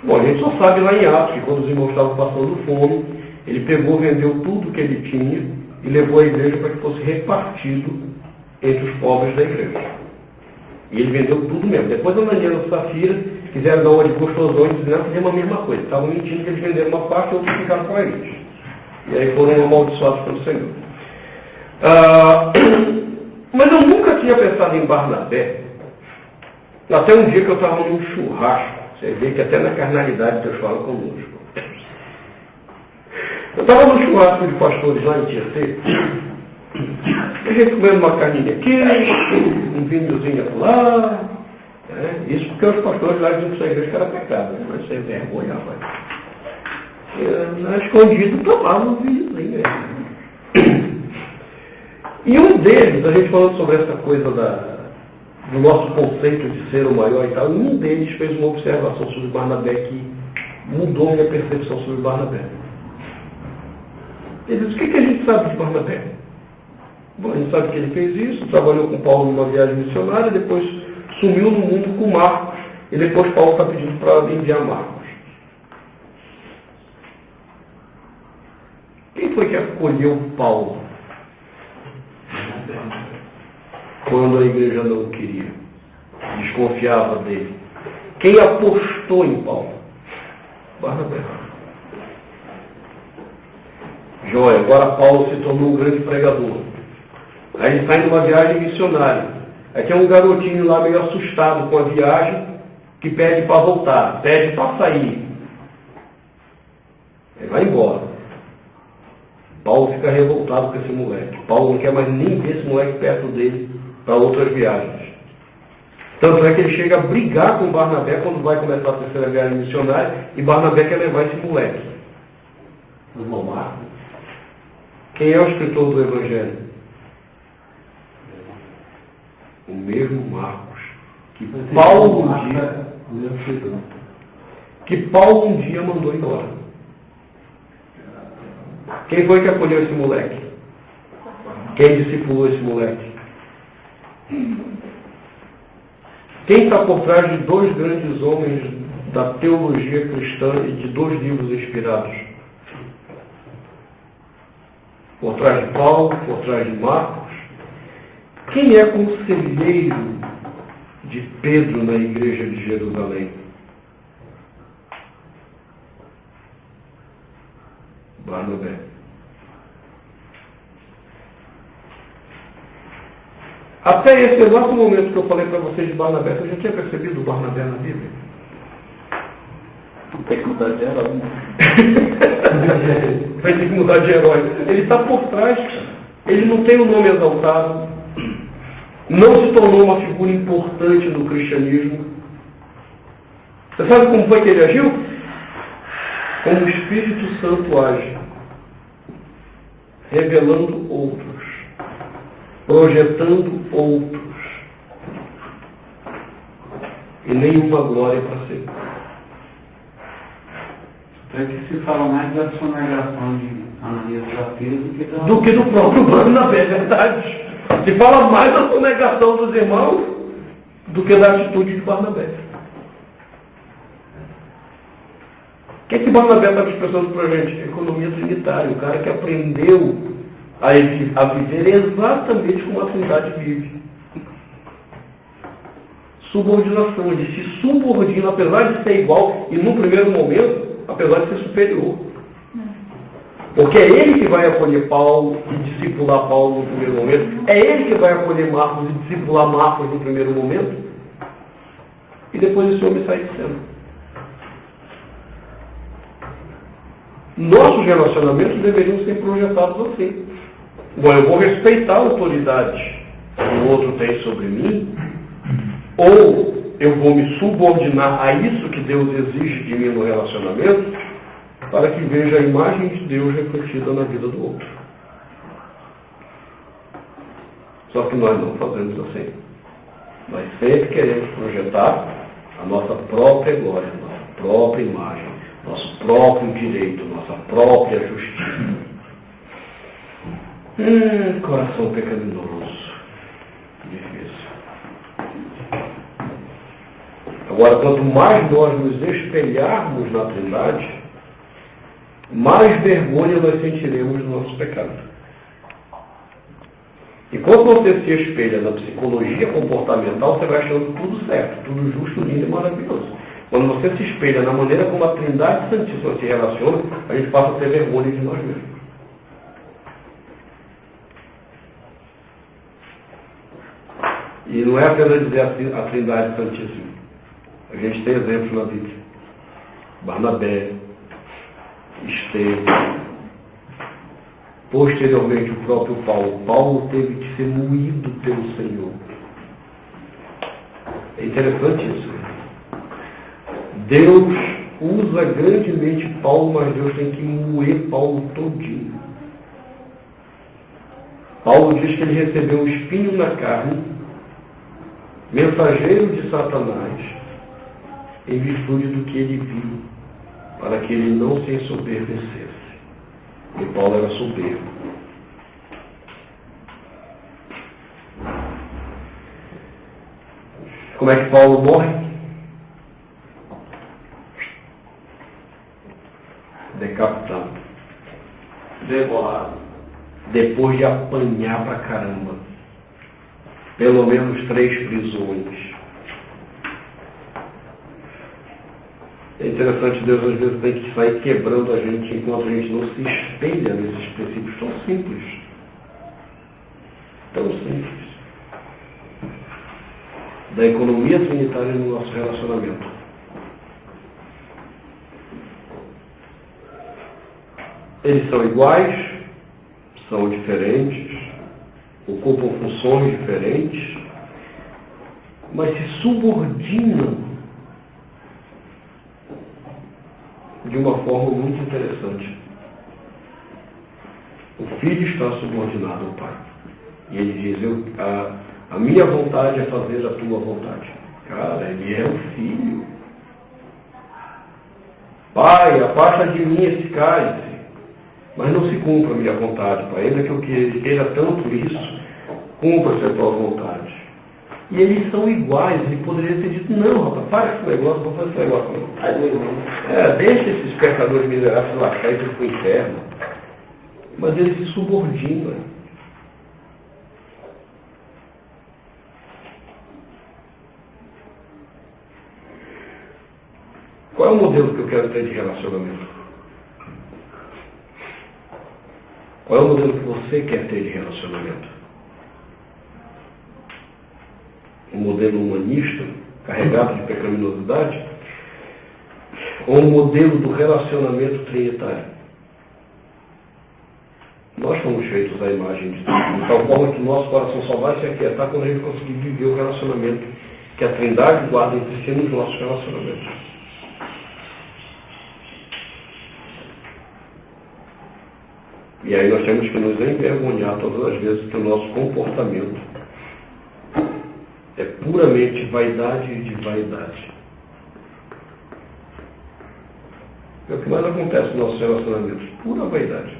S1: Bom, a gente só sabe lá em Atos que quando os irmãos estavam passando fome, ele pegou, vendeu tudo que ele tinha e levou a igreja para que fosse repartido entre os pobres da igreja. E ele vendeu tudo mesmo. Depois a Ananias e Safira quiseram dar uma de gostosões, dizendo que fizemos a mesma coisa. Estavam mentindo que eles venderam uma parte e outros ficaram com eles. E aí foram amaldiçoados pelo Senhor. Mas eu nunca tinha pensado em Barnabé. Até um dia que eu estava num churrasco. Você vê que até na carnalidade Deus fala conosco. Eu estava no churrasco de pastores lá em Tietê, a gente comendo uma carninha aqui, um vinhozinho lá, né? Isso porque os pastores lá diziam que sua igreja era pecado, né? Mas sem vergonha, rapaz. Escondido tomavam um vinhozinho. E um deles, a gente falando sobre essa coisa do nosso conceito de ser o maior e tal, um deles fez uma observação sobre Barnabé que mudou minha percepção sobre Barnabé. Ele disse, o que a gente sabe de Barnabé? Bom, a gente sabe que ele fez isso, trabalhou com Paulo numa viagem missionária, depois sumiu no mundo com Marcos, e depois Paulo está pedindo para enviar Marcos. Quem foi que acolheu Paulo quando a igreja não o queria? Desconfiava dele. Quem apostou em Paulo? Barnabé. Joia, agora Paulo se tornou um grande pregador. Aí ele está em uma viagem missionária. Aí tem um garotinho lá meio assustado com a viagem, que pede para voltar, pede para sair. Ele vai embora. Paulo fica revoltado com esse moleque. Paulo não quer mais nem ver esse moleque perto dele para outras viagens. Tanto é que ele chega a brigar com Barnabé quando vai começar a terceira viagem missionária, e Barnabé quer levar esse moleque. O irmão Marcos. Quem é o escritor do Evangelho? O mesmo Marcos. Que Paulo um dia mandou embora. Quem foi que acolheu esse moleque? Quem discipulou esse moleque? Quem está por trás de dois grandes homens da teologia cristã e de dois livros inspirados? Por trás de Paulo, por trás de Marcos. Quem é conselheiro de Pedro na igreja de Jerusalém? Barnabé. Até esse exato momento que eu falei para vocês de Barnabé, você já tinha percebido o Barnabé na Bíblia?
S2: Não tem que mudar de herói, né?
S1: Vai ter que mudar de herói. Ele está por trás, ele não tem um nome exaltado, não se tornou uma figura importante no cristianismo. Você sabe como foi que ele agiu? Como o Espírito Santo age, revelando outros, projetando outros, e nenhuma glória para si.
S3: É que se fala mais da sonegação de Ananias e Safira
S1: do que do próprio Barnabé, é verdade. Se fala mais da sonegação dos irmãos do que da atitude de Barnabé. O que Barnabé estava expressando para a gente? Economia trinitária. O cara que aprendeu a viver exatamente como a Trindade vive. Subordinação. Ele se subordina, apesar de ser igual, e no primeiro momento, apesar de ser superior. Porque é ele que vai acolher Paulo e discipular Paulo no primeiro momento. É ele que vai acolher Marcos e discipular Marcos no primeiro momento. E depois esse homem sai de cena. Nossos relacionamentos deveriam ser projetados assim. Bom, eu vou respeitar a autoridade que o outro tem sobre mim, ou eu vou me subordinar a isso que Deus exige de mim no relacionamento, para que veja a imagem de Deus refletida na vida do outro. Só que nós não fazemos assim. Nós sempre queremos projetar a nossa própria glória, a nossa própria imagem, nosso próprio direito, nossa própria justiça. Coração pecaminoso. Difícil. Agora, quanto mais nós nos espelharmos na Trindade, mais vergonha nós sentiremos do nosso pecado. E quando você se espelha na psicologia comportamental, você vai achando tudo certo, tudo justo, lindo e maravilhoso. Quando você se espelha na maneira como a Trindade Santíssima se relaciona, a gente passa a ter vergonha de nós mesmos. E não é apenas dizer a Trindade Santíssima. A gente tem exemplos na Bíblia. Barnabé, Estevão, Posteriormente, o próprio Paulo teve que ser moído pelo Senhor. É interessante isso. Deus usa grandemente Paulo, mas Deus tem que moer Paulo todinho. Paulo diz que ele recebeu um espinho na carne, mensageiro de Satanás, em virtude do que ele viu, para que ele não se ensoberbecesse. E Paulo era soberbo. Como é que Paulo morre? Decapitado. Devorado. Depois de apanhar pra caramba. Pelo menos 3 prisões. É interessante, Deus às vezes tem que sair quebrando a gente enquanto a gente não se espelha nesses princípios tão simples. Tão simples. Da economia trinitária no nosso relacionamento. Eles são iguais, são diferentes, ocupam funções diferentes, mas se subordinam de uma forma muito interessante. O filho está subordinado ao pai. E ele diz, a minha vontade é fazer a tua vontade. Cara, ele é o filho. Pai, afasta de mim esse cálice. Mas não se cumpra a minha vontade, pai. Ainda que eu queira tanto isso, cumpra-se a tua vontade. E eles são iguais. Ele poderia ter dito, não, rapaz, para esse negócio, vou fazer esse negócio. Deixa esses pecadores miseráveis lá cair para o inferno. Mas eles se subordinam. Qual é o modelo que eu quero ter de relacionamento? Qual é o modelo que você quer ter de relacionamento? Um modelo humanista, carregado de pecaminosidade? Ou um modelo do relacionamento trinitário? Nós fomos feitos à imagem de Deus, de tal forma que o nosso coração só vai se aquietar quando a gente conseguir viver o relacionamento que a Trindade guarda entre si nos nossos relacionamentos. E aí nós temos que nos envergonhar todas as vezes que o nosso comportamento é puramente vaidade de vaidade. É o que mais acontece nos nossos relacionamentos, pura vaidade.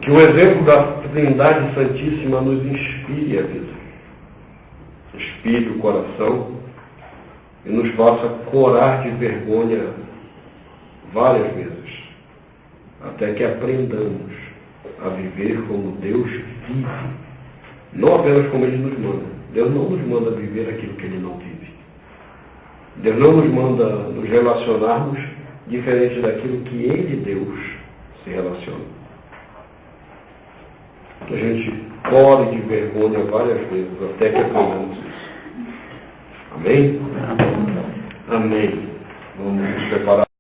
S1: Que o exemplo da Trindade Santíssima nos inspire a vida. Inspire o coração e nos faça corar de vergonha várias vezes, até que aprendamos a viver como Deus vive, não apenas como Ele nos manda. Deus não nos manda viver aquilo que Ele não vive. Deus não nos manda nos relacionarmos diferente daquilo que Ele, Deus, se relaciona. A gente corre de vergonha várias vezes, até que aprendamos isso. Amém? Amém. Vamos nos preparar.